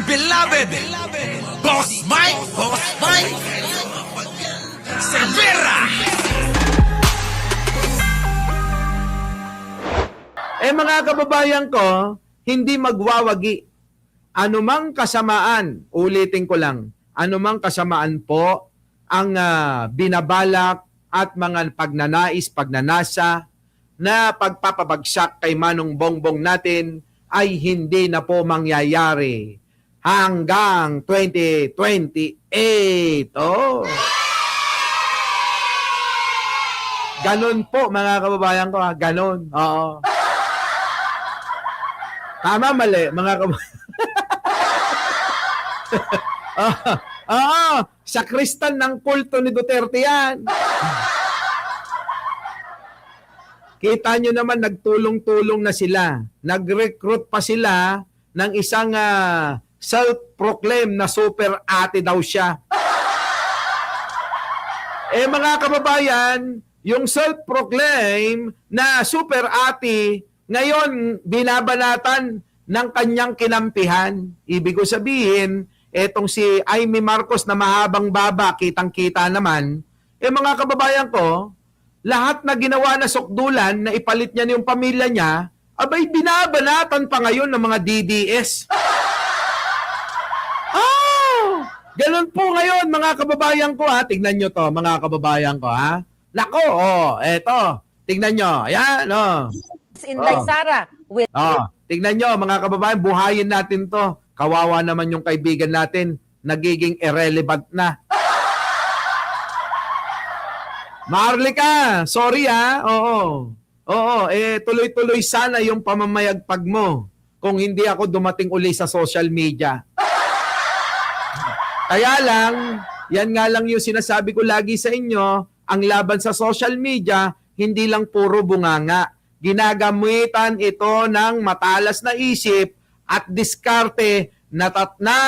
beloved Boss Mike Cervera. Mga kababayan ko, hindi magwawagi. Anumang kasamaan, ulitin ko lang, anumang kasamaan po ang binabalak at mga pagnanasa na pagpapabagsak kay Manong Bongbong natin ay hindi na po mangyayari hanggang 2028. Oh. Ganon po mga kababayan ko, ganon. Oo. Tama, mali, mga kababayan. Sa kristal ng kulto ni Duterte yan. Kita nyo naman, nagtulong-tulong na sila. Nag-recruit pa sila ng isang self-proclaim na super ate daw siya. Mga kababayan, yung self-proclaim na super ate, ngayon binabanatan ng kanyang kinampihan. Ibig ko sabihin, etong si Amy Marcos na mahabang baba, kitang-kita naman, mga kababayan ko, lahat na ginawa na sukdulan na ipalit niya yung pamilya niya, abay binabanatan pa ngayon ng mga DDS. Ganun po ngayon mga kababayan ko ha. Tignan nyo to mga kababayan ko ha. Nako, eto. Tignan nyo. Ayan, Inday Sara with tignan nyo mga kababayan, buhayin natin to. Kawawa naman yung kaibigan natin, nagiging irrelevant na. Marlica, sorry ha. Oo, tuloy-tuloy sana yung pamamayagpag mo kung hindi ako dumating uli sa social media. Kaya lang, yan nga lang yung sinasabi ko lagi sa inyo, ang laban sa social media, hindi lang puro bunganga. Ginagamitan ito ng matalas na isip at diskarte na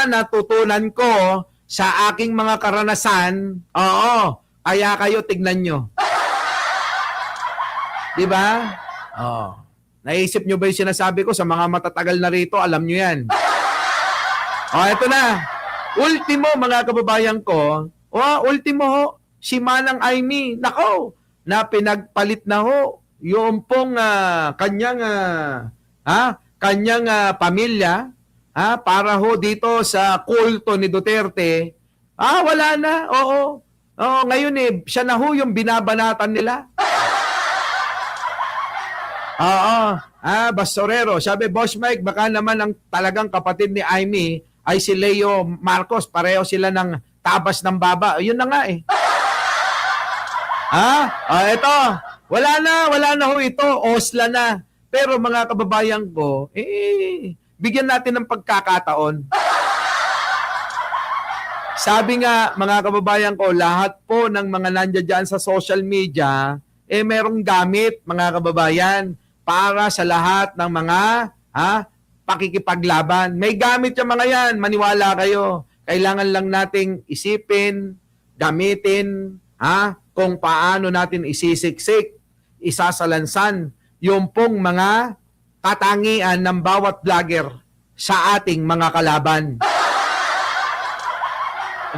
natutunan ko sa aking mga karanasan. Oo, kaya kayo tignan nyo. Diba? Naisip nyo ba yung sinasabi ko sa mga matatagal na rito? Alam nyo yan. Ito na. Ultimo, mga kababayan ko, ultimo ho, si Manang Amy, nako, na pinagpalit na ho, yung pong kanyang pamilya, para ho dito sa kulto ni Duterte, wala na, oo, ngayon siya na ho yung binabanatan nila. Basorero, sabi, Boss Mike, baka naman ang talagang kapatid ni Amy ay si Leo Marcos, pareho sila ng tabas ng baba. Yun na nga eh. Ito, wala na ho ito, osla na. Pero mga kababayan ko, bigyan natin ng pagkakataon. Sabi nga, mga kababayan ko, lahat po ng mga nandiyan dyan sa social media, merong gamit, mga kababayan, para sa lahat ng mga, pakikipaglaban. May gamit yung mga yan, maniwala kayo. Kailangan lang nating isipin, gamitin, kung paano natin isisiksik, isasalansan yung pong mga katangian ng bawat vlogger sa ating mga kalaban.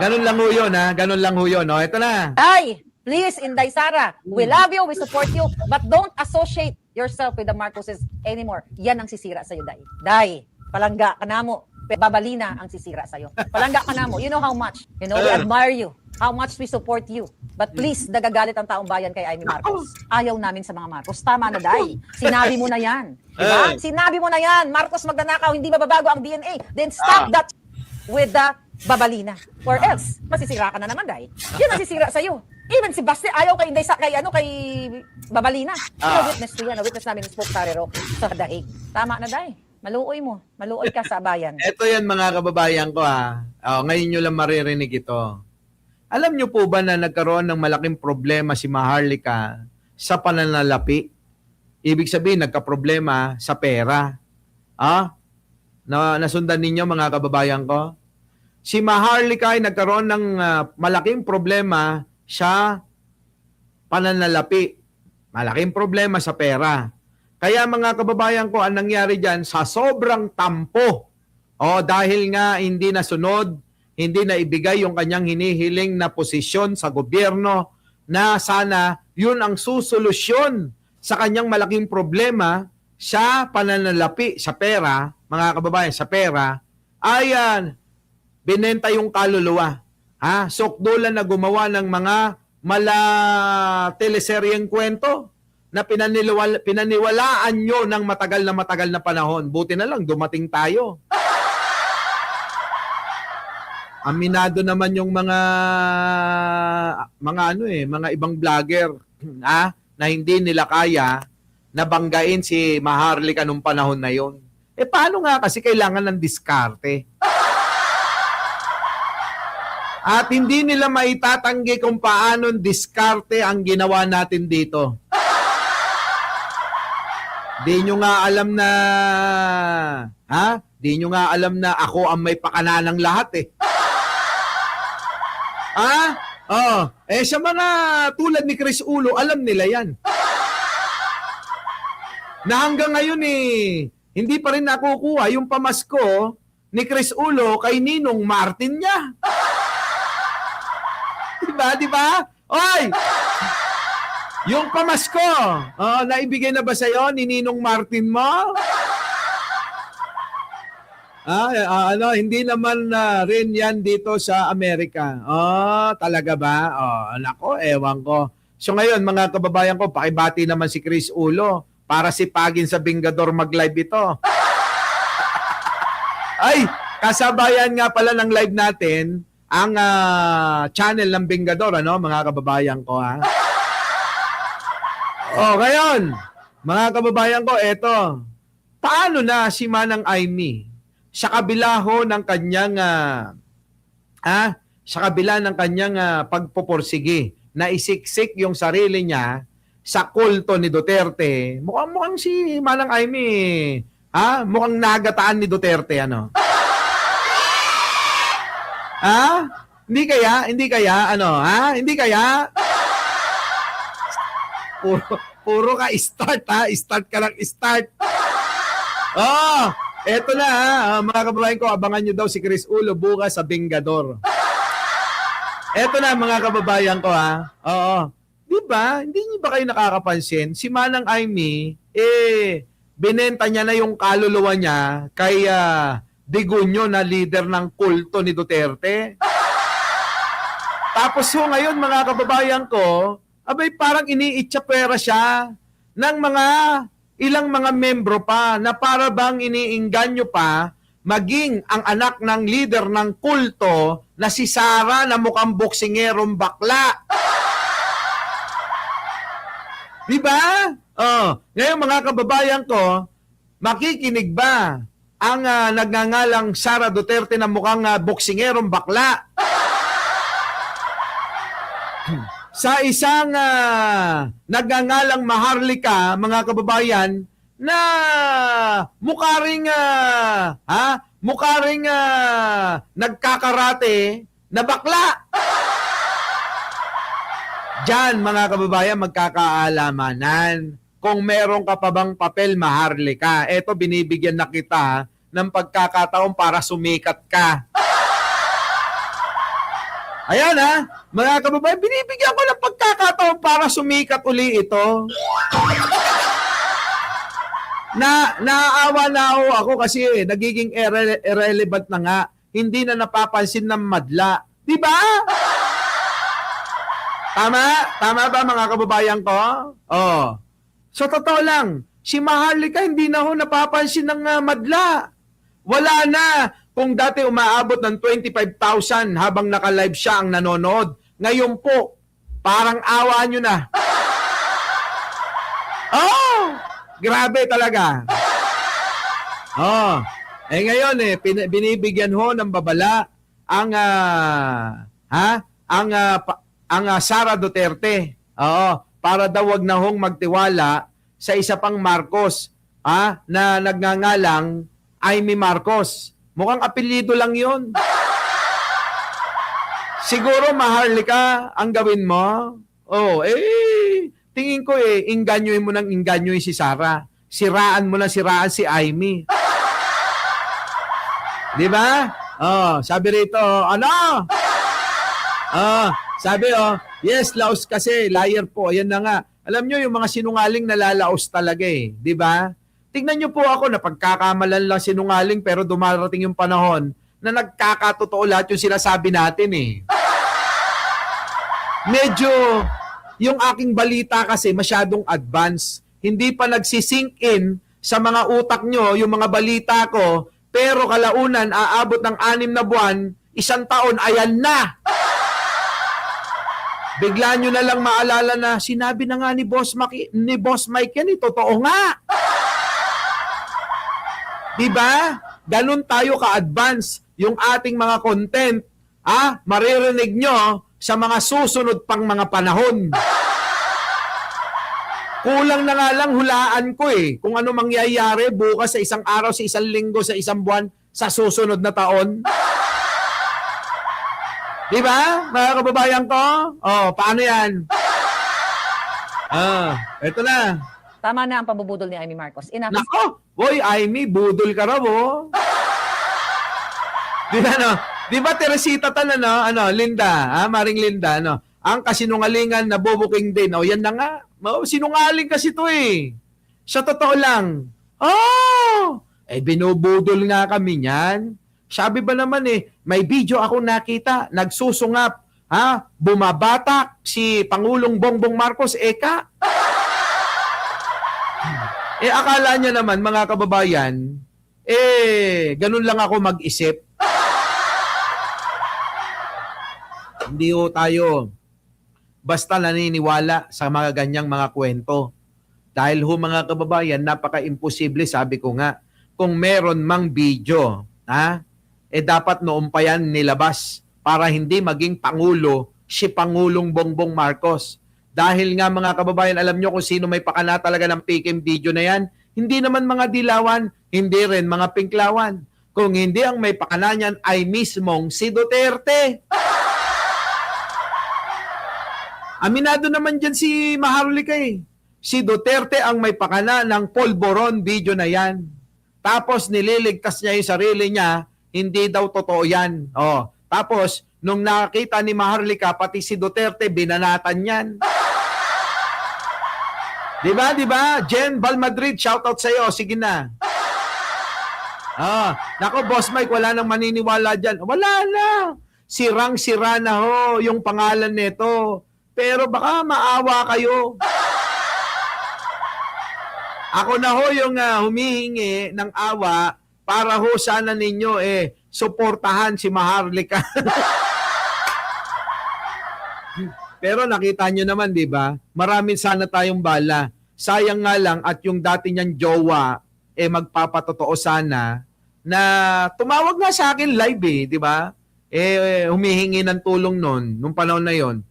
Ganun lang ho yun, ganun lang ho yun. Ito na. Ay, please, Inday Sara, we love you, we support you, but don't associate yourself with the Marcoses anymore. Yan ang sisira sa'yo, Day. Day, palangga ka na mo. Babalina ang sisira sa'yo. Palangga ka na mo. You know how much. You know, we admire you. How much we support you. But please, nagagalit ang taong bayan kay Amy Marcos. Ayaw namin sa mga Marcos. Tama na, Day. Sinabi mo na yan. Diba? Sinabi mo na yan. Marcos magnanakaw, hindi mababago ang DNA. Then stop that with the babalina. Or else, masisira ka na naman, Day. Yan ang sisira sa'yo. Even si Basti, ayaw kay Inday, kay Babalina. Witness ko yan. Witness namin spoke Tarero sa Dahig. Tama na, Day. Maluoy mo. Maluoy ka sa bayan. Ito yan mga kababayan ko ngayon nyo lang maririnig ito. Alam nyo po ba na nagkaroon ng malaking problema si Maharlika sa pananalapi? Ibig sabihin, nagka-problema sa pera. Nasundan ninyo mga kababayan ko? Si Maharlika ay nagkaroon ng malaking problema sa pananalapi. Malaking problema sa pera. Kaya mga kababayan ko, ang nangyari dyan, sa sobrang tampo, dahil nga hindi nasunod, hindi na ibigay yung kanyang hinihiling na posisyon sa gobyerno na sana yun ang susolusyon sa kanyang malaking problema sa pananalapi sa pera, mga kababayan, sa pera, ay binenta yung kaluluwa. Sukdulan na gumawa ng mga teleseryeng kwento na pinaniwalaan nyo ng matagal na panahon. Buti na lang, dumating tayo. Aminado naman yung mga ibang vlogger na hindi nila kaya nabanggain si Maharlika nung panahon na yon. Paano nga kasi kailangan ng diskarte? At hindi nila maitatanggi kung paano diskarte ang ginawa natin dito. Di nyo nga alam na Di nyo nga alam na ako ang may pakananang lahat sa mga tulad ni Chris Ulo, alam nila yan. Na hanggang ngayon hindi pa rin nakukuha yung pamasko ni Chris Ulo kay Ninong Martin niya. Diba? Oy! Yung pamasko, naibigay na ba sa'yo ni Ninong Martin mo? Hindi naman rin yan dito sa Amerika. Talaga ba? Nako, ewan ko. So ngayon, mga kababayan ko, pakibati naman si Chris Ulo para sipagin sa Bingador mag-live ito. Ay, kasabayan nga pala ng live natin ang channel ng Bingador, mga kababayan ko, ngayon, mga kababayan ko, eto. Paano na si Manang Aimee sa kabila ho ng kanyang pagpupursige na isiksik yung sarili niya sa kulto ni Duterte? Mukhang si Manang Aimee, mukhang nagataan ni Duterte, Hindi kaya? Hindi kaya? Puro ka start, Start ka lang, start. Eto na, mga kababayan ko, abangan nyo daw si Chris Ulo bukas sa Bingador. Eto na, mga kababayan ko, Di ba? Hindi nyo ba kayo nakakapansin? Si Manang Aimee, binenta niya na yung kaluluwa niya kay Digunyo na leader ng kulto ni Duterte. Tapos ngayon, mga kababayan ko, parang iniitsapwera siya ng ilang mga membro pa na para bang iniingganyo pa maging ang anak ng leader ng kulto na si Sara na mukhang boksingerong bakla. Diba? Ngayon, mga kababayan ko, makikinig ba ang nagngangalang Sara Duterte na mukhang boksingerong bakla sa isang nagngangalang Maharlika, mga kababayan, na mukha ring nagkakarate na bakla. Diyan, mga kababayan, magkakaalamanan kung meron ka pa bang papel, Maharlika. Eto, binibigyan na kita ng pagkakataon para sumikat ka. Ayan mga kababayan, binibigyan ko ng pagkakataon para sumikat uli ito. Naaawa na ako kasi nagiging irrelevant na nga. Hindi na napapansin ng madla. Di ba? Tama ba, mga kababayan ko? So totoo lang, si Maharlika hindi na ho napapansin ng madla. Wala na. Kung dati umaabot ng 25,000 habang naka-live siya ang nanonood, ngayon po, parang awa nyo na. Grabe talaga. Ngayon binibigyan ho ng babala ang Sara Duterte. Para daw wag na hong magtiwala sa isa pang Marcos, na nagngangalang Aimee Marcos. Mukhang apelyido lang yon. Siguro, Maharlika, ang gawin mo, tingin ko inganyoin mo nang inganyoin si Sara. Siraan mo na siraan si Aimee. Di ba? Sabi rito, ano? Sabi yes, laos kasi, liar po. Ayan na nga. Alam nyo, yung mga sinungaling nalalaos talaga eh. Di ba? Tignan nyo po ako na pagkakamalan lang sinungaling pero dumarating yung panahon na nagkakatotoo lahat yung sinasabi natin eh. Medyo, yung aking balita kasi masyadong advance. Hindi pa nagsisink in sa mga utak nyo yung mga balita ko, pero kalaunan, aabot ng 6 na buwan, 1 taon, ayan na! Bigla nyo na lang maalala na sinabi na nga ni Boss Mike yan, totoo nga. Diba? Ganun tayo ka-advance yung ating mga content. Maririnig nyo sa mga susunod pang mga panahon. Kulang na nga lang hulaan ko eh kung ano mangyayari bukas sa isang araw, sa isang linggo, sa isang buwan, sa susunod na taon. Di ba, mga kababayan ko? Paano yan? Eto na. Tama na ang pambubudol ni Amy Marcos. Enough. Nako, boy, Amy, budol ka raw, Di ba, no? Di ba, Teresita Linda, Maring Linda, ang kasinungalingan na bubuking din. Yan na nga. Sinungaling kasi to eh. Sa totoo lang. Binubudol nga kami niyan. Sabi ba naman may video ako nakita, nagsusungap, bumabatak si Pangulong Bongbong Marcos, eka. Akala niya naman, mga kababayan, ganun lang ako mag-isip. Hindi tayo basta naniniwala sa mga ganyang mga kwento. Dahil mga kababayan, napaka-imposible, sabi ko nga, kung meron mang video, dapat noon pa yan nilabas para hindi maging Pangulo si Pangulong Bongbong Marcos. Dahil nga mga kababayan, alam nyo kung sino may pakana talaga ng pikim video na yan. Hindi naman mga dilawan, hindi rin mga pinklawan. Kung hindi ang may pakana niyan ay mismong si Duterte. Aminado naman dyan si Maharlika eh. Si Duterte ang may pakana ng polvoron video na yan. Tapos nililigtas niya yung sarili niya, hindi daw totoo yan. Tapos, nung nakita ni Maharlika, pati si Duterte, binanatan yan. Diba? Jen Valmadrid, shoutout sa'yo. Sige na. Nako, Boss Mike, wala nang maniniwala dyan. Wala na. Sirang-sira na yung pangalan nito. Pero baka maawa kayo. Ako na yung humihingi ng awa para sana ninyo suportahan si Maharlika. Pero nakita nyo naman, di ba? Marami sana tayong bala. Sayang nga lang at yung dati niyang jowa magpapatotoo sana na tumawag nga sa akin live di ba? Humihingi ng tulong nung panahon na yon.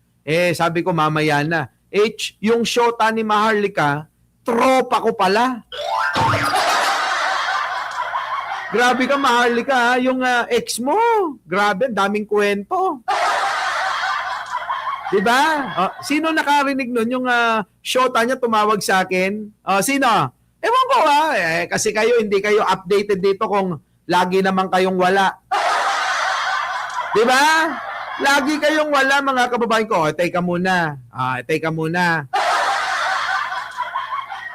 Sabi ko mamaya na. Yung shota ni Maharlika, tropa ko pala. Grabe ka, Maharlika, yung ex mo. Grabe, daming kwento. Diba? Sino nakarinig nun? Yung shota niya tumawag sa akin? Sino? Ewan ko kasi hindi kayo updated dito kung lagi naman kayong wala. Diba? Lagi kayong wala, mga kababayan ko. Teka muna. Teka muna.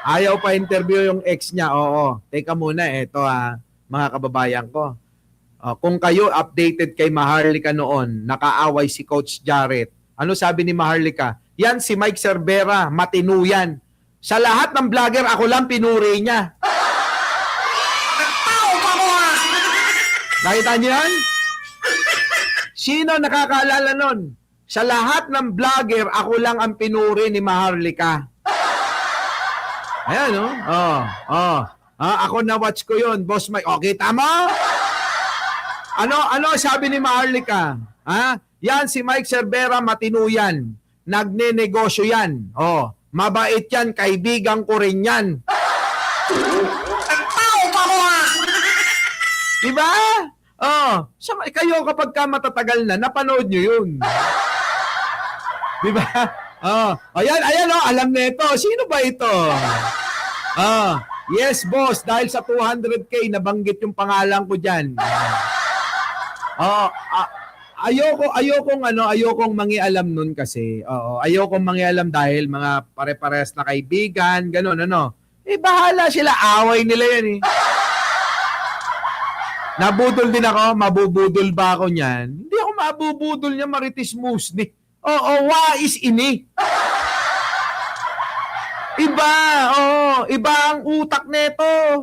Ayaw pa interview yung ex niya. Oo. Teka muna. Ito mga kababayan ko. Kung kayo updated kay Maharlika noon, nakaaway si Coach Jarrett. Ano sabi ni Maharlika? Yan si Mike Cervera, matino yan. Sa lahat ng vlogger, ako lang pinuri niya. Nakita niyo yan? Sino nakakaalala nun? Sa lahat ng vlogger, ako lang ang pinuri ni Maharlika. Ayan, ako na-watch ko yun, Boss Mike. Okay, tama? Ano sabi ni Maharlika? Yan si Mike Cervera, matino yan. Nagnenegosyo yan. Mabait yan, kaibigan ko rin yan. Diba? Kayo kapag ka matatagal na, napanood nyo yun. Diba? Ayan, alam nito. Sino ba ito? Yes, boss, dahil sa 200K, nabanggit yung pangalan ko dyan. Oh, ayokong mangialam nun kasi. Oo, ayokong mangialam dahil mga pare-pares na kaibigan, ganun ano. Bahala sila, away nila yan eh. Nabudol din ako, mabubudol ba ako niyan? Hindi ako mabubudol niya, Marites Musni. Oo, wais ini. Iba, iba ang utak nito.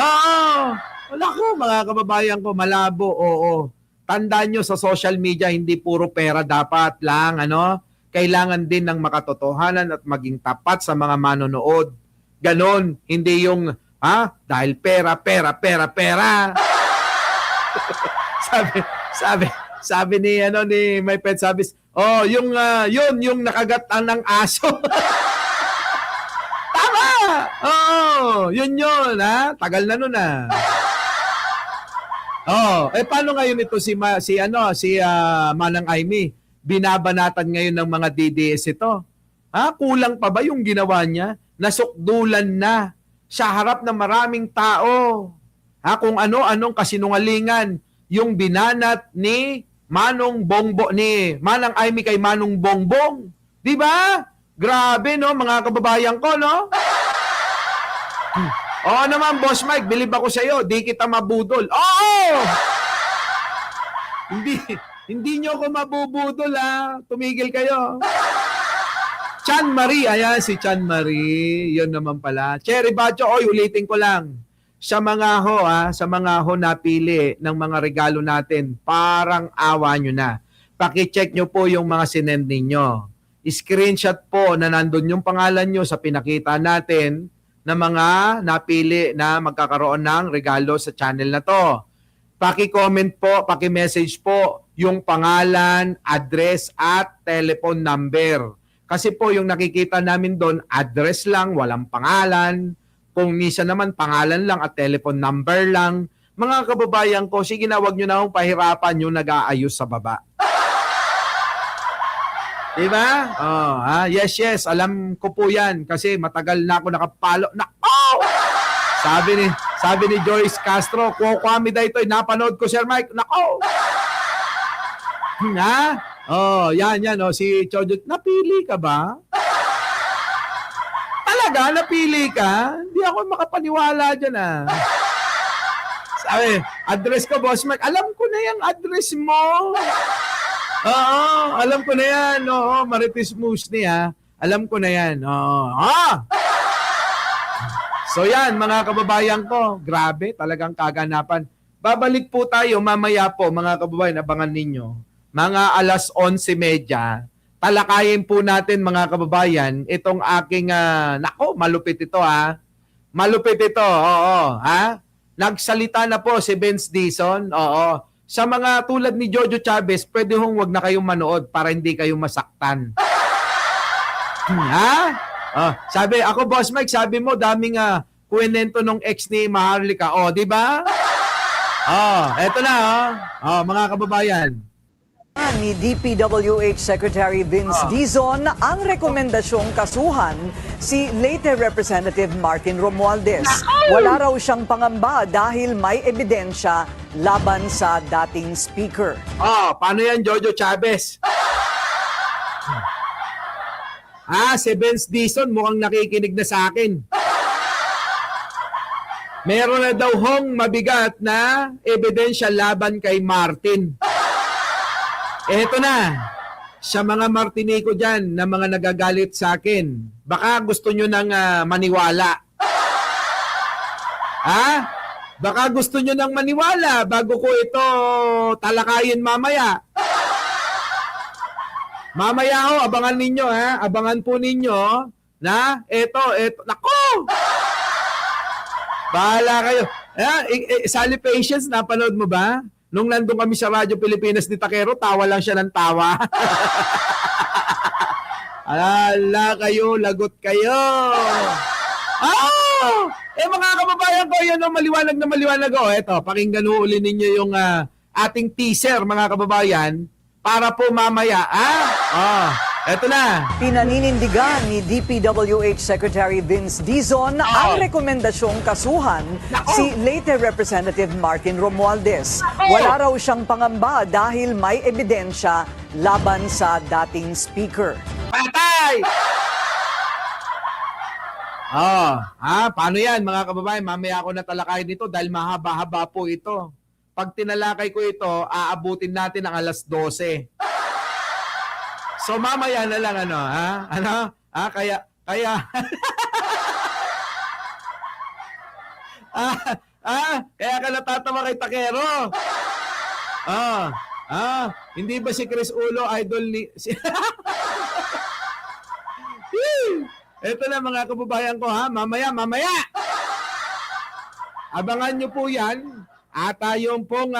Oo. Wala ko, mga kababayan ko, malabo, oo. Tandaan nyo sa social media, hindi puro pera dapat lang, ano? Kailangan din ng makatotohanan at maging tapat sa mga manonood. Ganon, hindi yung, dahil pera. sabi ni my pet service, yung nakagat ng aso. Tama! Yun, tagal na nun paano ngayon ito si Manang Aimee? Binabanatan ngayon ng mga DDS ito. Kulang pa ba yung ginawa niya? Nasukdulan na sa harap ng maraming tao. Kung ano-anong kasinungalingan yung binanat ni Manang Aimee kay Manong Bongbong. 'Di ba? Grabe no, mga kababayan ko, no? Oo naman, Boss Mike, bilib ako sa iyo, di kita mabudol. Oo! Hindi nyo ako mabubudol, Tumigil kayo. Chan Marie, ayan si Chan Marie. Yun naman pala. Cherry Bacho, ulitin ko lang. Sa mga ho napili ng mga regalo natin, parang awa nyo na. Paki-check nyo po yung mga sinend ninyo. Screenshot po na nandun yung pangalan nyo sa pinakita natin na mga napili na magkakaroon ng regalo sa channel na to. Paki-comment po, paki-message po yung pangalan, address at telephone number. Kasi po yung nakikita namin doon, address lang, walang pangalan. Kung misa naman, pangalan lang at telephone number lang. Mga kababayan ko, sige na, wag nyo na akong pahirapan yung nag-aayos sa baba. Diba? Yes, alam ko po yan kasi matagal na ako nakapalo. Sabi ni Joyce Castro, kukwami da ito, napanood ko, Sir Mike. Nako! Yan, si Chojo, napili ka ba? Talaga, napili ka? Hindi ako makapaniwala dyan, Sabi, address ko, Boss Mike. Alam ko na yung address mo. Oo, alam ko na yan. Oo, Marites Musni, Alam ko na yan. So yan, mga kababayan ko, grabe, talagang kaganapan. Babalik po tayo mamaya po, mga kababayan, abangan ninyo. Mga 11:30, talakayin po natin, mga kababayan, itong aking, malupit ito, Malupit ito, Nagsalita na po si Vince Dizon, Sa mga tulad ni Jojo Chavez, pwede wag na kayong manood para hindi kayo masaktan. Sabi, ako Boss Mike, sabi mo, daming kuwenento nung ex ni Maharlika. Di ba? Eto na, mga kababayan. Ni DPWH Secretary Vince Dizon ang rekomendasyong kasuhan si late Representative Martin Romualdez. Wala raw siyang pangamba dahil may ebidensya laban sa dating speaker. Paano yan, Jojo Chavez? Si Vince Dizon mukhang nakikinig na sa akin. Meron na daw mabigat na ebidensya laban kay Martin. Eto na, sa mga Martinico dyan na mga nagagalit sa akin, baka gusto nyo nang maniwala. Baka gusto nyo nang maniwala bago ko ito talakayin mamaya. Mamaya abangan ninyo, abangan po ninyo na eto, nako! Bahala kayo. Sally Patience, napanood mo ba? Nung nandun kami sa Radyo Pilipinas ni Takero, tawa lang siya ng tawa. Ala kayo, lagot kayo. Mga kababayan ko, yan maliwanag na maliwanag. Eto, pakinggan uli ninyo yung ating teaser, mga kababayan, para po mamaya. Eto na. Pinaninindigan ni DPWH Secretary Vince Dizon ang rekomendasyong kasuhan si Leyte Representative Martin Romualdez. Wala raw siyang pangamba dahil may ebidensya laban sa dating speaker. Patay! Paano yan mga kababayan? Mamaya ako natalakay nito dahil mahaba-haba po ito. Pag tinalakay ko ito, aabutin natin ang alas 12. So mamaya na lang kaya kaya ka natatawa kay Takero. Hindi ba si Chris Ulo idol ni Ito na mga kababayan ko mamaya. Abangan nyo po yan. At yung pong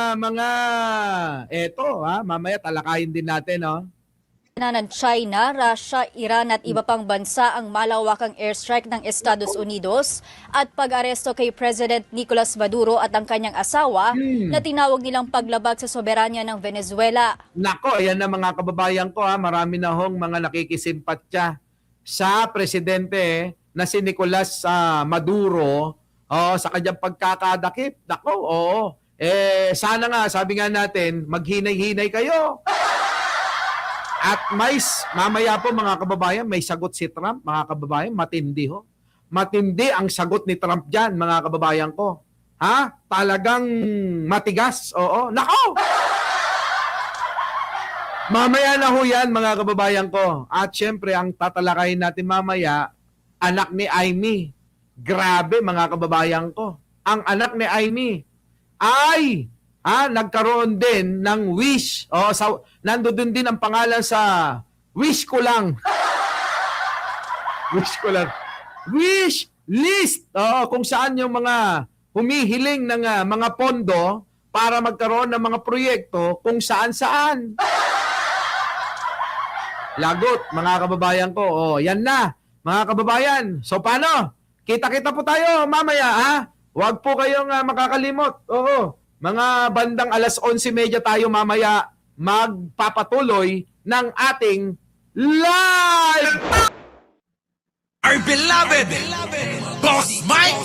mamaya talakayin din natin, ng China, Russia, Iran at iba pang bansa ang malawakang airstrike ng Estados Unidos at pag-aresto kay President Nicolas Maduro at ang kanyang asawa na tinawag nilang paglabag sa soberanya ng Venezuela. Nako, ayan na mga kababayan ko marami na hong mga nakikisimpatya sa presidente na si Nicolas Maduro sa kanyang pagkakadakip. Nako, sana nga, sabi nga natin, maghinay-hinay kayo. At mamaya po mga kababayan, may sagot si Trump, mga kababayan, matindi ho. Matindi ang sagot ni Trump dyan, mga kababayan ko. Talagang matigas, oo. Nako! Mamaya na ho yan, mga kababayan ko. At syempre, ang tatalakayin natin mamaya, anak ni Amy. Grabe, mga kababayan ko. Ang anak ni Amy ay nagkaroon din ng wish. Nandoon din ang pangalan sa wish ko lang. Wish ko lang. Wish list. Kung saan yung mga humihiling ng mga pondo para magkaroon ng mga proyekto kung saan-saan. Lagot, mga kababayan ko. Yan na, mga kababayan. So, paano? Kita-kita po tayo mamaya, Huwag po kayong makakalimot. Mga bandang alas 11:30 tayo mamaya magpapatuloy ng ating live! Our beloved Boss Mike!